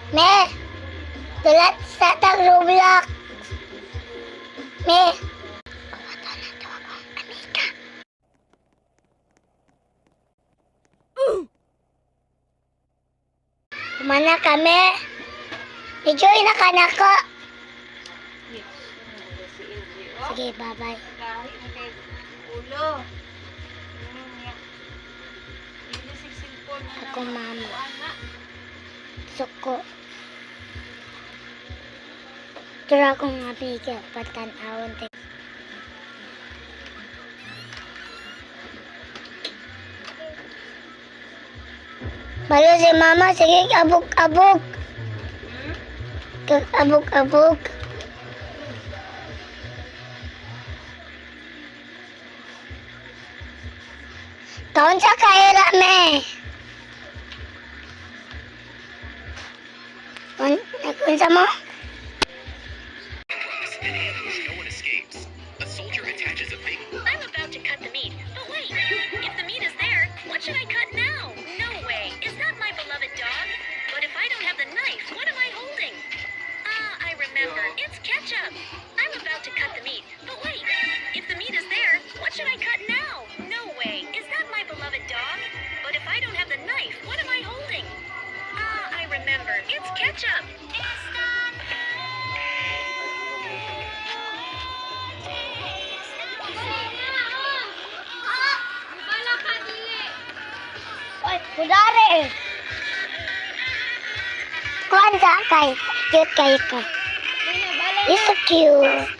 Me, tulat sa tag Roblox. Me. Kawato na to akong amiga. Kumana kami. Enjoy na ka na ko. Sige, bye-bye. Kahit na kay ulo. Ako, mama. Suko. Tura akong amiga. Patanawon tayo. Balo si mama. Sige, abog-abog. Abog-abog. Taon sa kaira, me. Unsa mo? And ambushed, no one escapes. A soldier attaches a fake. I'm about to cut the meat, but wait, if the meat is there, what should I cut now? No way, is that my beloved dog? But if I don't have the knife, what am I holding? I remember, it's ketchup. I'm about to cut the meat, but wait, if the meat is there, what should I cut now? No way, is that my beloved dog? But if I don't have the knife, what am I holding? I remember, it's ketchup. Oy, kudari. Kuan sa kay. Cute kayo ka. You're so cute.